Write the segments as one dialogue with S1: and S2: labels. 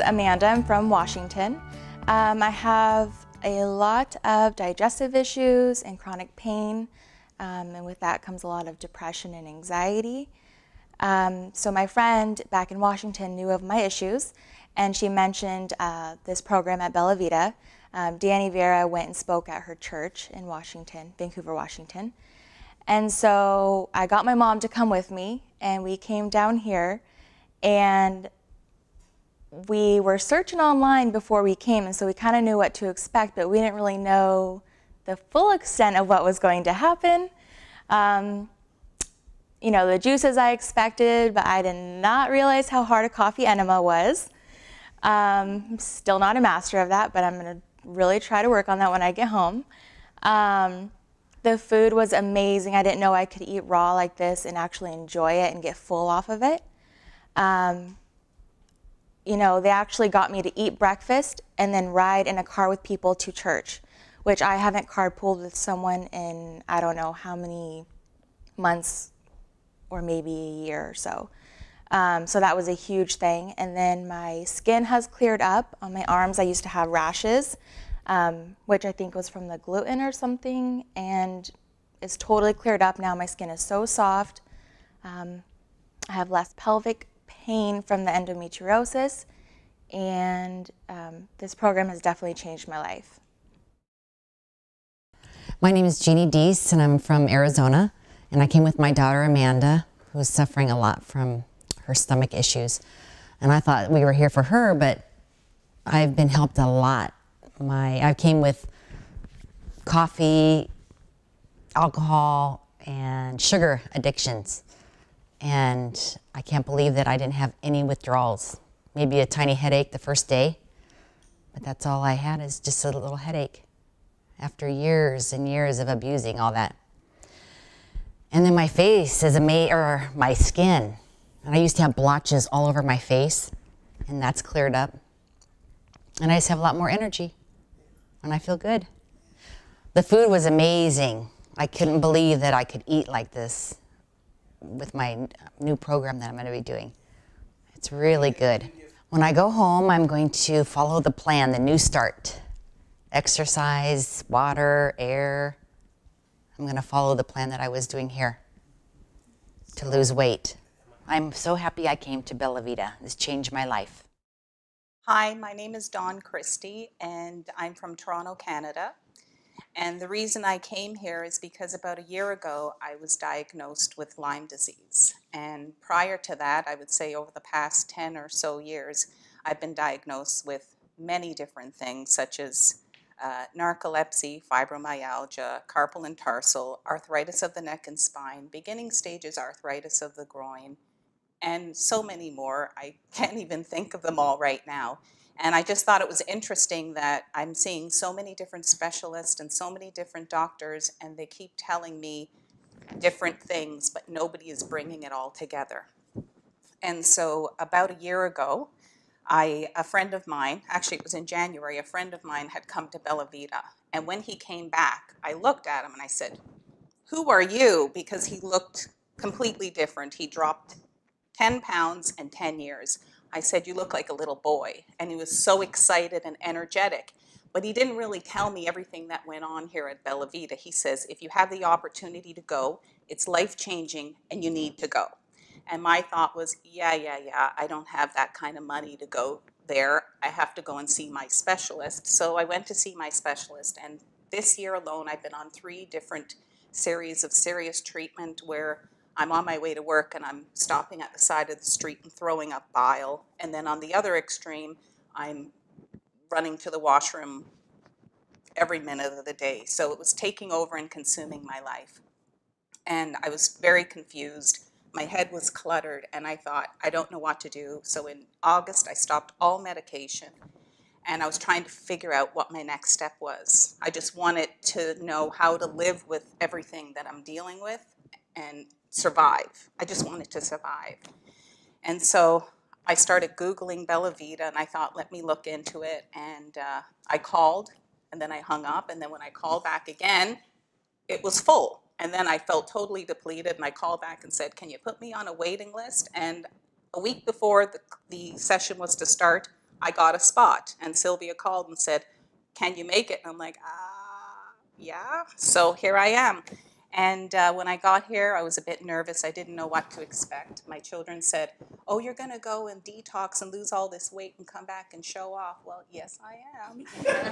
S1: Amanda. I'm from Washington. I have a lot of digestive issues and chronic pain, and with that comes a lot of depression and anxiety. So my friend back in Washington knew of my issues, and she mentioned this program at Bellavita. Danny Vera went and spoke at her church in Washington, Vancouver, Washington. And so I got my mom to come with me, and we came down here, and we were searching online before we came, and so we kind of knew what to expect, but we didn't really know the full extent of what was going to happen. You know, the juices I expected, but I did not realize how hard a coffee enema was. I'm still not a master of that, but I'm going to really try to work on that when I get home. The food was amazing. I didn't know I could eat raw like this and actually enjoy it and get full off of it. You know, they actually got me to eat breakfast and then ride in a car with people to church, which I haven't carpooled with someone in I don't know how many months or maybe a year or so. So that was a huge thing. And then my skin has cleared up on my arms. I used to have rashes, which I think was from the gluten or something, and it's totally cleared up now. My skin is so soft. I have less pelvic pain from the endometriosis, and this program has definitely changed my life.
S2: My name is Jeannie Deese, and I'm from Arizona, and I came with my daughter Amanda, who was suffering a lot from her stomach issues. And I thought we were here for her, but I've been helped a lot. I came with coffee, alcohol, and sugar addictions. And I can't believe that I didn't have any withdrawals. Maybe a tiny headache the first day, but that's all I had, is just a little headache after years and years of abusing all that. And then my face is or my skin. And I used to have blotches all over my face, and that's cleared up. And I just have a lot more energy, and I feel good. The food was amazing. I couldn't believe that I could eat like this with my new program that I'm going to be doing. It's really good. When I go home, I'm going to follow the plan, the New Start. Exercise, water, air. I'm going to follow the plan that I was doing here to lose weight. I'm so happy I came to Bellavita. This changed my life.
S3: Hi, my name is Dawn Christie, and I'm from Toronto, Canada. And the reason I came here is because about a year ago, I was diagnosed with Lyme disease. And prior to that, I would say over the past 10 or so years, I've been diagnosed with many different things, such as narcolepsy, fibromyalgia, carpal and tarsal, arthritis of the neck and spine, beginning stages arthritis of the groin, and so many more. I can't even think of them all right now. And I just thought it was interesting that I'm seeing so many different specialists and so many different doctors, and they keep telling me different things, but nobody is bringing it all together. And so about a year ago, a friend of mine, actually it was in January, a friend of mine had come to Bellavita. And when he came back, I looked at him and I said, "Who are you?" Because he looked completely different. He dropped 10 pounds in 10 years. I said, "You look like a little boy." And he was so excited and energetic. But he didn't really tell me everything that went on here at Bellavita. He says, "If you have the opportunity to go, it's life-changing and you need to go." And my thought was, yeah, I don't have that kind of money to go there. I have to go and see my specialist. So I went to see my specialist, and this year alone, I've been on 3 different series of serious treatment where I'm on my way to work and I'm stopping at the side of the street and throwing up bile. And then on the other extreme, I'm running to the washroom every minute of the day. So it was taking over and consuming my life. And I was very confused. My head was cluttered, and I thought, I don't know what to do. So in August, I stopped all medication, and I was trying to figure out what my next step was. I just wanted to know how to live with everything that I'm dealing with and survive. I just wanted to survive. And so I started Googling Bellavita, and I thought, let me look into it. And I called, and then I hung up, and then when I called back again, it was full. And then I felt totally depleted, and I called back and said, "Can you put me on a waiting list?" And a week before the session was to start, I got a spot. And Sylvia called and said, can you make it? And I'm like, yeah. So here I am. And when I got here, I was a bit nervous. I didn't know what to expect. My children said, oh, you're going to go and detox and lose all this weight and come back and show off. Well, yes, I am.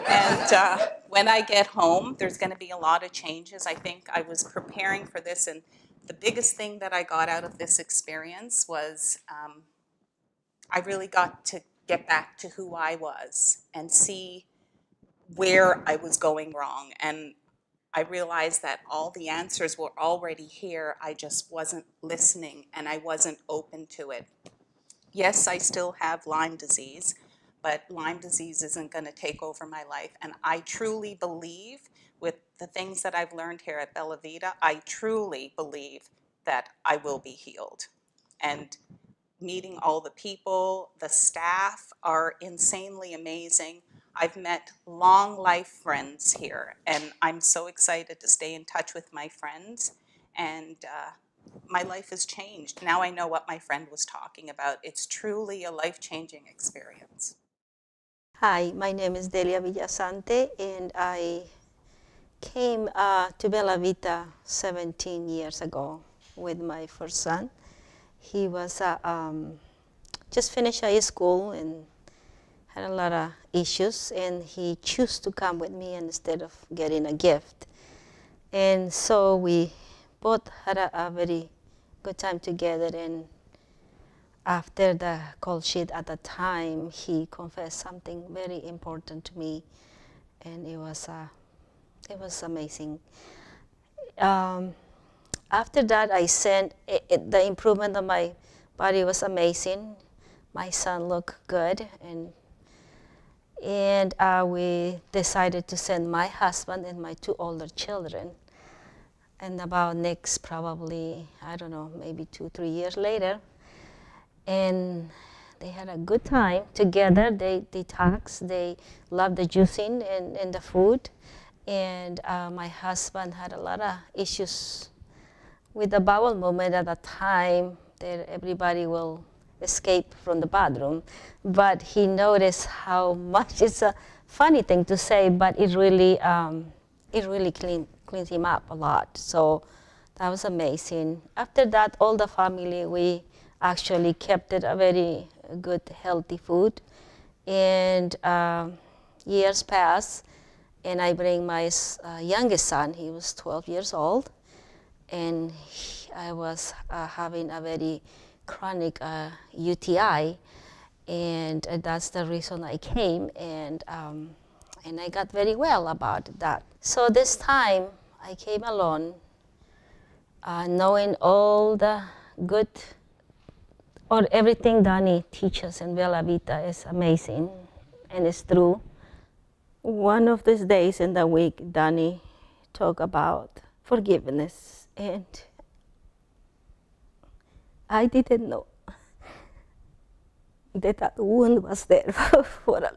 S3: And when I get home, there's going to be a lot of changes. I think I was preparing for this, and the biggest thing that I got out of this experience was I really got to get back to who I was and see where I was going wrong. And I realized that all the answers were already here. I just wasn't listening and I wasn't open to it. Yes, I still have Lyme disease, but Lyme disease isn't going to take over my life. And I truly believe, with the things that I've learned here at Bellavita, I truly believe that I will be healed. And meeting all the people, the staff are insanely amazing. I've met long life friends here, and I'm so excited to stay in touch with my friends. And my life has changed. Now I know what my friend was talking about. It's truly a life-changing experience.
S4: Hi, my name is Delia Villasante, and I came to Bellavita 17 years ago with my first son. He was just finished high school and had a lot of issues, and he chose to come with me instead of getting a gift. And so we both had a very good time together, and after the call sheet at the time, he confessed something very important to me, and it was amazing. After that, I sent the improvement of my body was amazing. My son looked good, and we decided to send my husband and my two older children. And about next, probably, I don't know, maybe 2-3 years later, and they had a good time together. They detox. They loved the juicing and the food. And my husband had a lot of issues with the bowel movement at the time that everybody will escape from the bathroom. But he noticed how much, it's a funny thing to say, but it really cleans him up a lot. So that was amazing. After that, all the family, we actually kept it a very good, healthy food. And years passed, and I bring my youngest son. He was 12 years old, and I was having a very chronic UTI, and that's the reason I came, and I got very well about that. So this time I came alone, knowing all the good, or everything Dani teaches in Bellavita is amazing, and it's true. One of these days in the week, Dani talked about forgiveness, and I didn't know that wound was there for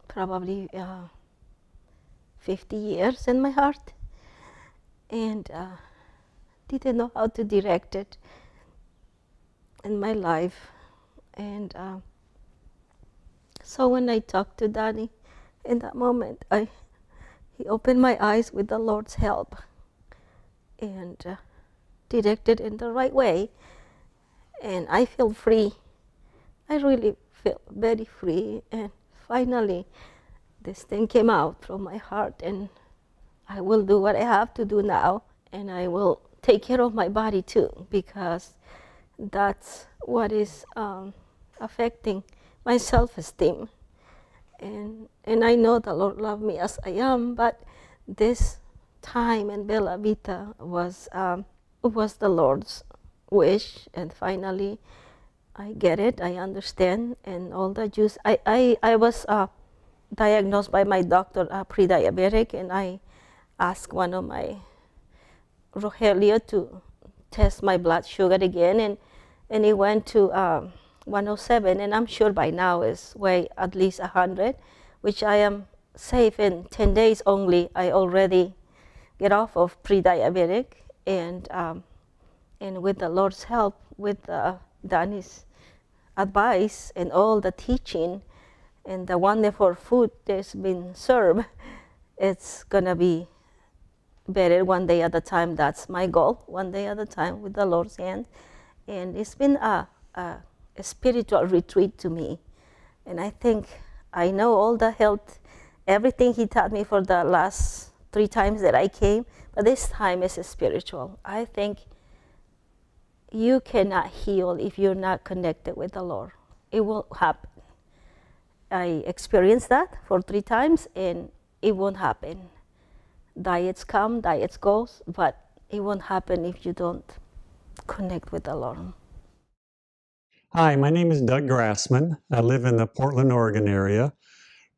S4: probably 50 years in my heart, and didn't know how to direct it in my life. And so when I talked to Dani, in that moment, he opened my eyes with the Lord's help and directed in the right way, and I feel free. I really feel very free, and finally this thing came out from my heart, and I will do what I have to do now, and I will take care of my body too, because that's what is affecting my self-esteem. And I know the Lord loves me as I am, but this time in Bellavita was the Lord's wish, and finally I get it, I understand, and all the juice. I was diagnosed by my doctor pre-diabetic, and I asked one of my Rogelio to test my blood sugar again, and it went to 107, and I'm sure by now it's way at least 100, which I am safe. In 10 days only, I already get off of pre-diabetic, and with the Lord's help, with Dani's advice and all the teaching and the wonderful food that's been served, it's gonna be better one day at a time. That's my goal, one day at a time with the Lord's hand. And it's been a spiritual retreat to me. And I think I know all the health, everything he taught me for the last 3 times that I came, but this time is spiritual. I think you cannot heal if you're not connected with the Lord. It won't happen. I experienced that for 3 times, and it won't happen. Diets come, diets goes, but it won't happen if you don't connect with the Lord.
S5: Hi, my name is Doug Grassman. I live in the Portland, Oregon area.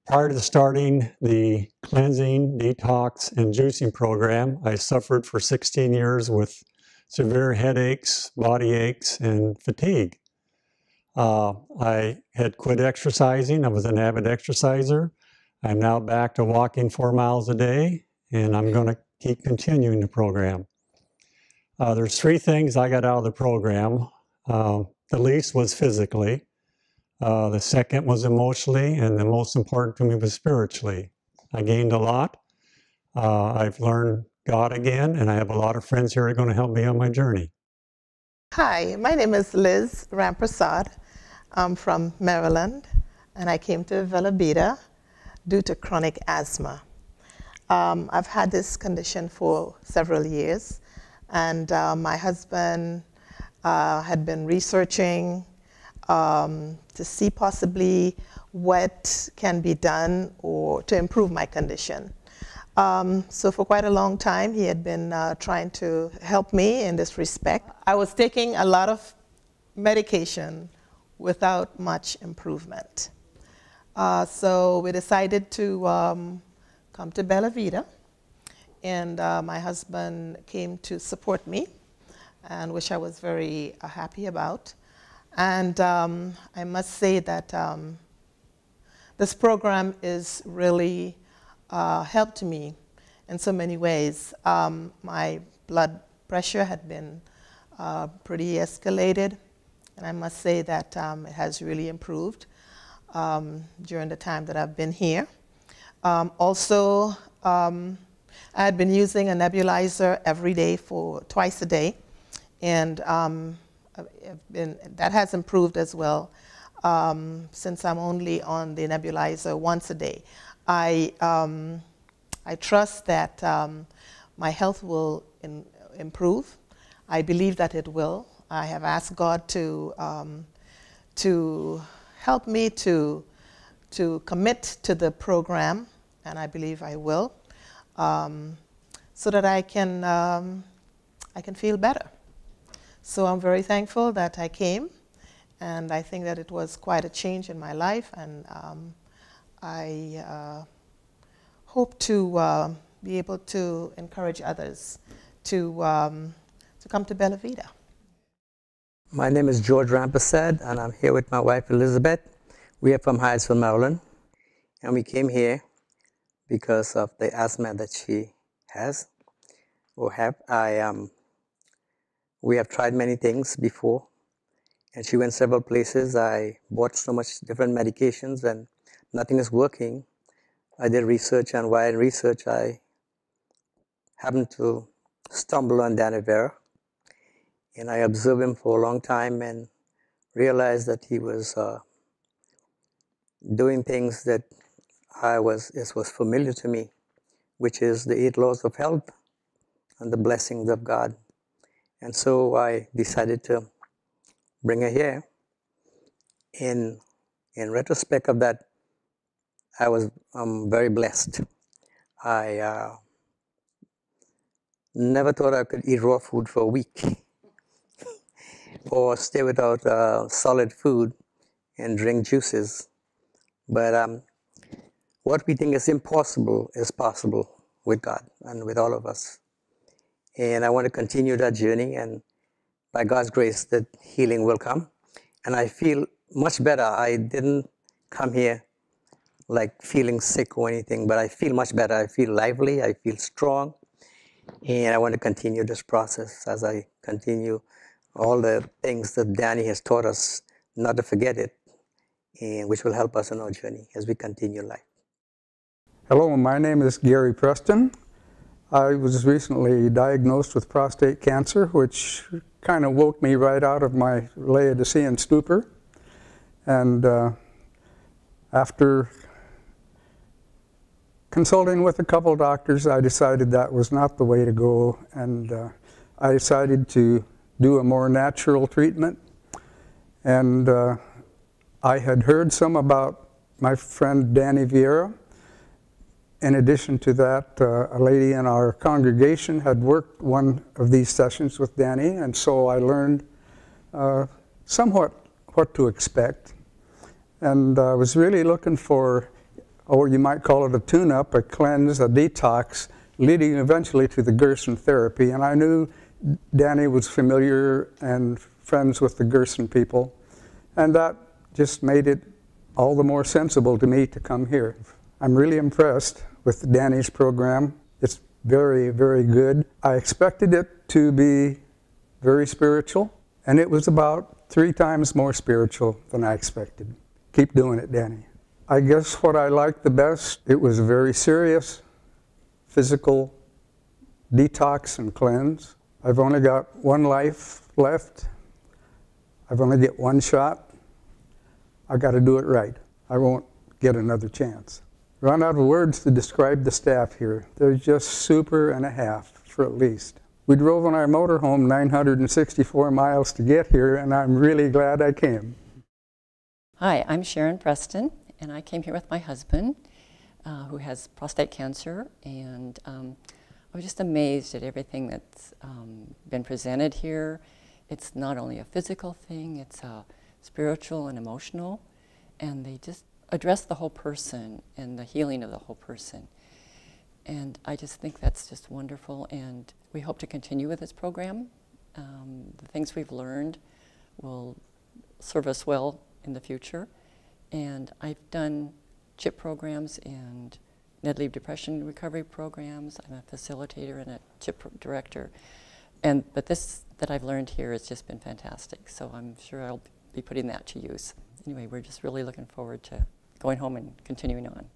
S5: Prior to starting the cleansing, detox, and juicing program, I suffered for 16 years with severe headaches, body aches, and fatigue. I had quit exercising. I was an avid exerciser. I'm now back to walking 4 miles a day, and I'm going to keep continuing the program. There's 3 things I got out of the program. The least was physically. The second was emotionally, and the most important to me was spiritually. I gained a lot. I've learned God again, and I have a lot of friends here who are going to help me on my journey.
S6: Hi, my name is Liz Ramprasad. I'm from Maryland, and I came to Bellavita due to chronic asthma. I've had this condition for several years, and my husband had been researching to see possibly what can be done or to improve my condition. So for quite a long time, he had been trying to help me in this respect. I was taking a lot of medication without much improvement. So we decided to come to Bellavita, and my husband came to support me, and which I was very happy about. And I must say that this program is really helped me in so many ways. My blood pressure had been pretty escalated, and I must say that it has really improved during the time that I've been here. Also, I had been using a nebulizer every day for twice a day, and that has improved as well since I'm only on the nebulizer once a day. I trust that my health will improve. I believe that it will. I have asked God to help me to commit to the program, and I believe I will, so that I can feel better. So I'm very thankful that I came, and I think that it was quite a change in my life, and I hope to be able to encourage others to come to Bellavita.
S7: My name is George Rampersad, and I'm here with my wife Elizabeth. We are from Hyattsville, Maryland, and we came here because of the asthma that she has or have. We have tried many things before, and she went several places. I bought so much different medications, and nothing is working. I did research, and while in research, I happened to stumble on Danny Vera, and I observed him for a long time and realized that he was doing things that was familiar to me, which is the 8 laws of health and the blessings of God. And so I decided to bring her here. In retrospect of that, I was very blessed. I never thought I could eat raw food for a week or stay without solid food and drink juices. But what we think is impossible is possible with God and with all of us. And I want to continue that journey, and by God's grace, the healing will come. And I feel much better. I didn't come here like feeling sick or anything, but I feel much better. I feel lively, I feel strong, and I want to continue this process as I continue all the things that Danny has taught us, not to forget it, and which will help us on our journey as we continue life.
S8: Hello, my name is Gary Preston. I was recently diagnosed with prostate cancer, which kind of woke me right out of my Laodicean stupor. And after consulting with a couple doctors, I decided that was not the way to go, and I decided to do a more natural treatment. And I had heard some about my friend Danny Vieira. In addition to that, a lady in our congregation had worked one of these sessions with Danny, and so I learned somewhat what to expect. And I was really looking for, or you might call it a tune-up, a cleanse, a detox, leading eventually to the Gerson therapy. And I knew Danny was familiar and friends with the Gerson people, and that just made it all the more sensible to me to come here. I'm really impressed with Danny's program. It's very, very good. I expected it to be very spiritual, and it was about 3 times more spiritual than I expected. Keep doing it, Danny. I guess what I liked the best, it was a very serious physical detox and cleanse. I've only got 1 life left. I've only get 1 shot. I got to do it right. I won't get another chance. Run out of words to describe the staff here. They're just super and a half, for at least. We drove on our motorhome 964 miles to get here, and I'm really glad I came.
S9: Hi, I'm Sharon Preston, and I came here with my husband, who has prostate cancer, and I was just amazed at everything that's been presented here. It's not only a physical thing, it's spiritual and emotional, and they just address the whole person and the healing of the whole person. And I just think that's just wonderful, and we hope to continue with this program. The things we've learned will serve us well in the future. And I've done CHIP programs and Med-Leave depression recovery programs. I'm a facilitator and a CHIP director. But this that I've learned here has just been fantastic. So I'm sure I'll be putting that to use. Anyway, we're just really looking forward to going home and continuing on.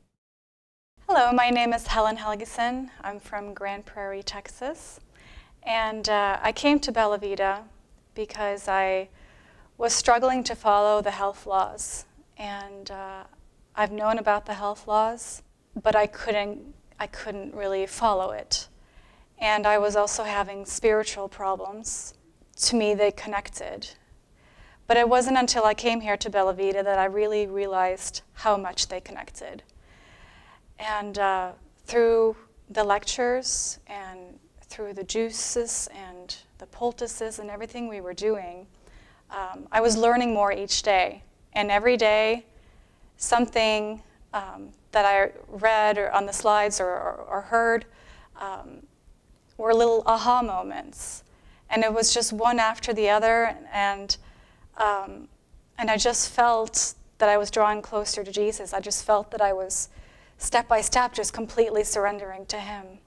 S10: Hello, my name is Helen Helgeson. I'm from Grand Prairie, Texas. And I came to Bellavita because I was struggling to follow the health laws. And I've known about the health laws, but I couldn't really follow it. And I was also having spiritual problems. To me, they connected. But it wasn't until I came here to Bellavita that I really realized how much they connected. And through the lectures and through the juices and the poultices and everything we were doing, I was learning more each day. And every day, something that I read or on the slides or heard were little aha moments. And it was just one after the other, and I just felt that I was drawing closer to Jesus. I just felt that I was step by step just completely surrendering to him.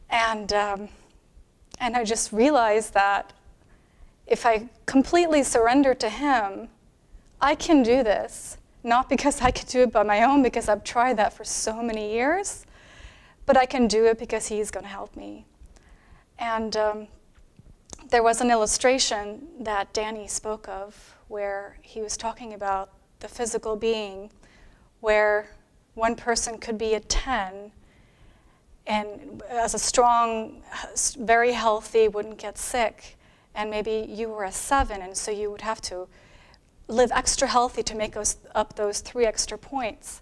S10: And I just realized that if I completely surrender to him, I can do this. Not because I could do it by my own, because I've tried that for so many years, but I can do it because he's going to help me. And there was an illustration that Danny spoke of where he was talking about the physical being, where one person could be a 10 and as a strong, very healthy, wouldn't get sick, and maybe you were a 7, and so you would have to live extra healthy to make up those 3 extra points.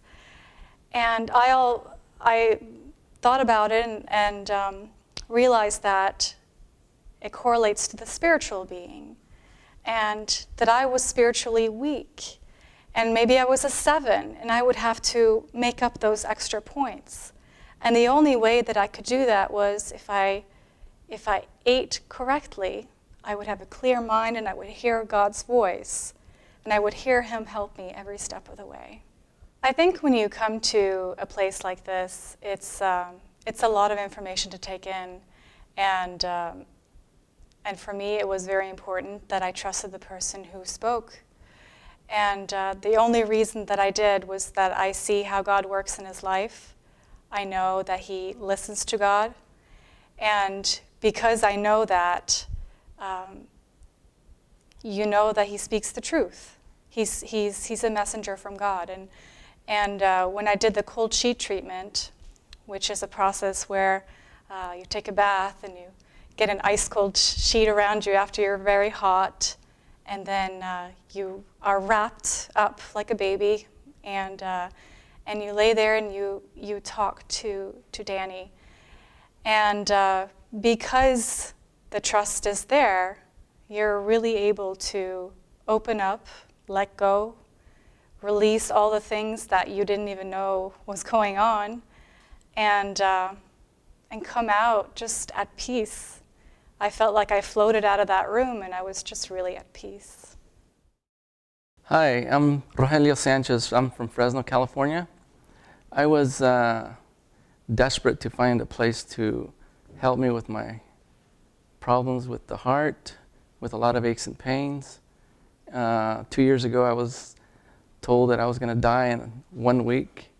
S10: And I thought about it and realized that it correlates to the spiritual being, and that I was spiritually weak. And maybe I was a 7, and I would have to make up those extra points. And the only way that I could do that was if I ate correctly, I would have a clear mind, and I would hear God's voice, and I would hear him help me every step of the way. I think when you come to a place like this, it's a lot of information to take in, and for me, it was very important that I trusted the person who spoke, And the only reason that I did was that I see how God works in his life. I know that he listens to God. And because I know that, you know that he speaks the truth. He's a messenger from God. And when I did the cold sheet treatment, which is a process where you take a bath and you get an ice cold sheet around you after you're very hot, and then you are wrapped up like a baby, and you lay there and you talk to Danny. And because the trust is there, you're really able to open up, let go, release all the things that you didn't even know was going on, and come out just at peace. I felt like I floated out of that room and I was just really at peace.
S11: Hi, I'm Rogelio Sanchez. I'm from Fresno, California. I was desperate to find a place to help me with my problems with the heart, with a lot of aches and pains. 2 years ago, I was told that I was going to die in 1 week.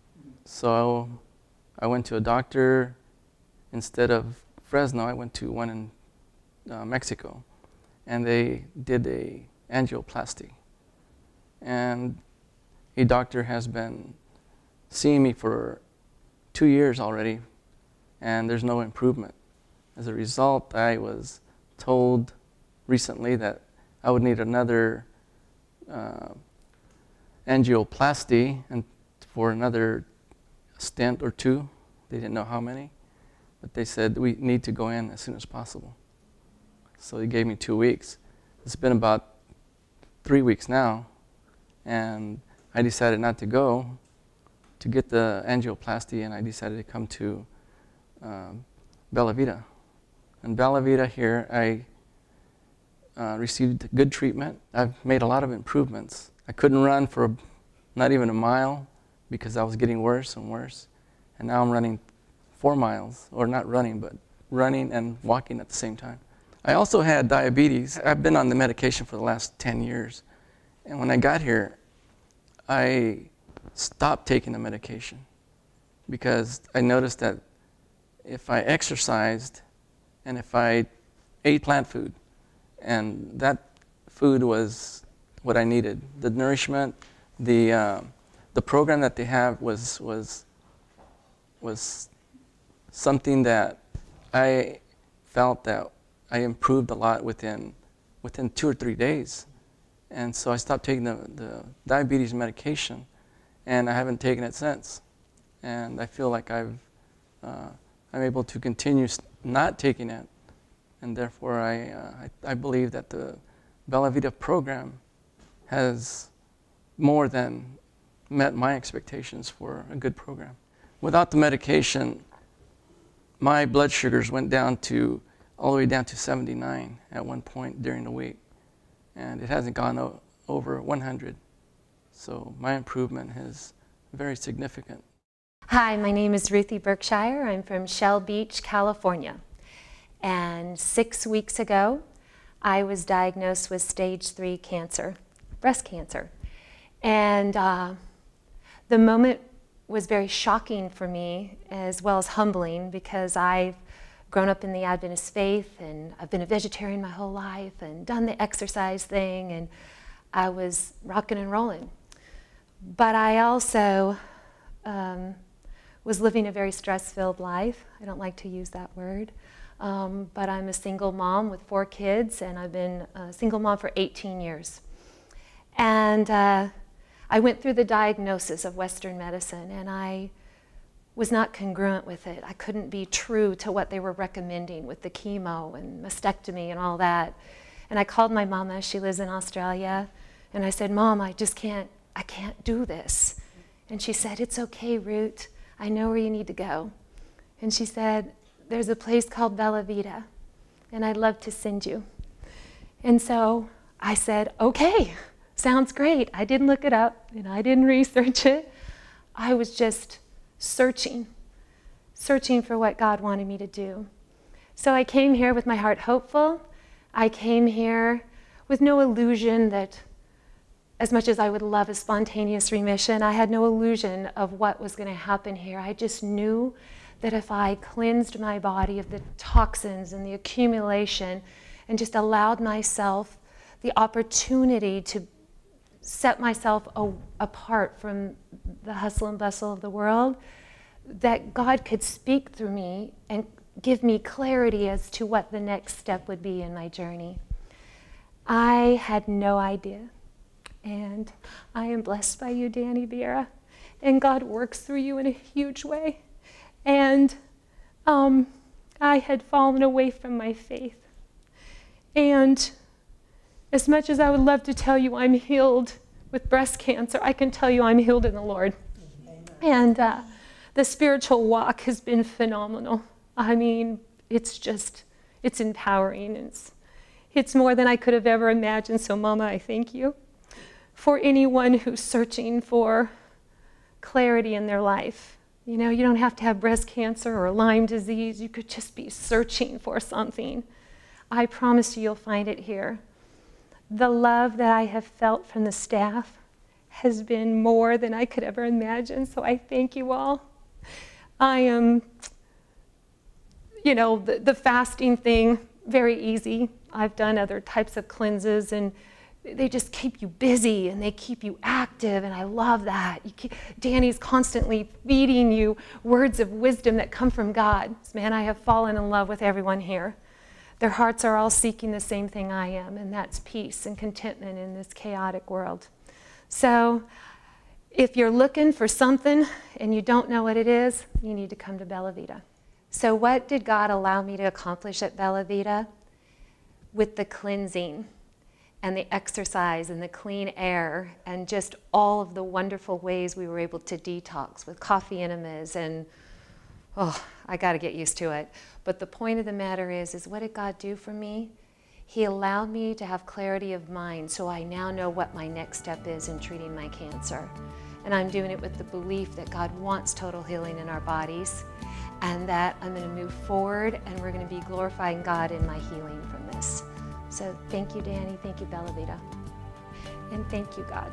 S11: So I went to a doctor. Instead of Fresno, I went to one in Mexico, and they did a angioplasty. And a doctor has been seeing me for 2 years already, and there's no improvement. As a result, I was told recently that I would need another angioplasty and for another stent or two. They didn't know how many, but they said we need to go in as soon as possible. So they gave me 2 weeks. It's been about 3 weeks now, and I decided not to go to get the angioplasty, and I decided to come to Bellavita. In Bellavita here, I received good treatment. I've made a lot of improvements. I couldn't run for not even a mile because I was getting worse and worse. And now I'm running 4 miles, or not running, but running and walking at the same time. I also had diabetes. I've been on the medication for the last 10 years. And when I got here, I stopped taking the medication because I noticed that if I exercised and if I ate plant food, and that food was what I needed, the nourishment, the program that they have was something that I felt that I improved a lot within 2 or 3 days. And so I stopped taking the diabetes medication, and I haven't taken it since. And I feel like I'm able to continue not taking it, and therefore I believe that the Bellavita program has more than met my expectations for a good program. Without the medication, my blood sugars went down all the way down to 79 at one point during the week, and it hasn't gone over 100. So my improvement is very significant.
S12: Hi, my name is Ruthie Berkshire. I'm from Shell Beach, California. And 6 weeks ago, I was diagnosed with stage 3 cancer, breast cancer. And the moment was very shocking for me, as well as humbling, because I've grown up in the Adventist faith, and I've been a vegetarian my whole life, and done the exercise thing, and I was rocking and rolling. But I also was living a very stress-filled life. I don't like to use that word. But I'm a single mom with 4 kids, and I've been a single mom for 18 years. And I went through the diagnosis of Western medicine, and I was not congruent with it. I couldn't be true to what they were recommending with the chemo and mastectomy and all that. And I called my mama, she lives in Australia, and I said, Mom, I can't do this. And she said, it's okay, Ruth, I know where you need to go. And she said, there's a place called Bellavita, and I'd love to send you. And so I said, okay, sounds great. I didn't look it up, and I didn't research it. I was just searching for what God wanted me to do. So I came here with my heart hopeful. I came here with no illusion that as much as I would love a spontaneous remission, I had no illusion of what was going to happen here. I just knew that if I cleansed my body of the toxins and the accumulation and just allowed myself the opportunity to set myself apart from the hustle and bustle of the world, that God could speak through me and give me clarity as to what the next step would be in my journey. I had no idea. And I am blessed by you, Danny Vieira. And God works through you in a huge way. And I had fallen away from my faith. And as much as I would love to tell you I'm healed with breast cancer, I can tell you I'm healed in the Lord. Amen. And the spiritual walk has been phenomenal. I mean, it's empowering. It's more than I could have ever imagined. So, Mama, I thank you. For anyone who's searching for clarity in their life. You know, you don't have to have breast cancer or Lyme disease. You could just be searching for something. I promise you, you'll find it here. The love that I have felt from the staff has been more than I could ever imagine, so I thank you all. I am, you know, the fasting thing, very easy. I've done other types of cleanses, and they just keep you busy and they keep you active, and I love that. Danny's constantly feeding you words of wisdom that come from God. Man, I have fallen in love with everyone here. Their hearts are all seeking the same thing I am, and that's peace and contentment in this chaotic world. So if you're looking for something and you don't know what it is, you need to come to Bellavita. So what did God allow me to accomplish at Bellavita? With the cleansing and the exercise and the clean air and just all of the wonderful ways we were able to detox with coffee enemas and, oh, I got to get used to it. But the point of the matter is what did God do for me? He allowed me to have clarity of mind, so I now know what my next step is in treating my cancer. And I'm doing it with the belief that God wants total healing in our bodies, and that I'm going to move forward and we're going to be glorifying God in my healing from this. So thank you, Danny. Thank you, Bellavita. And thank you, God.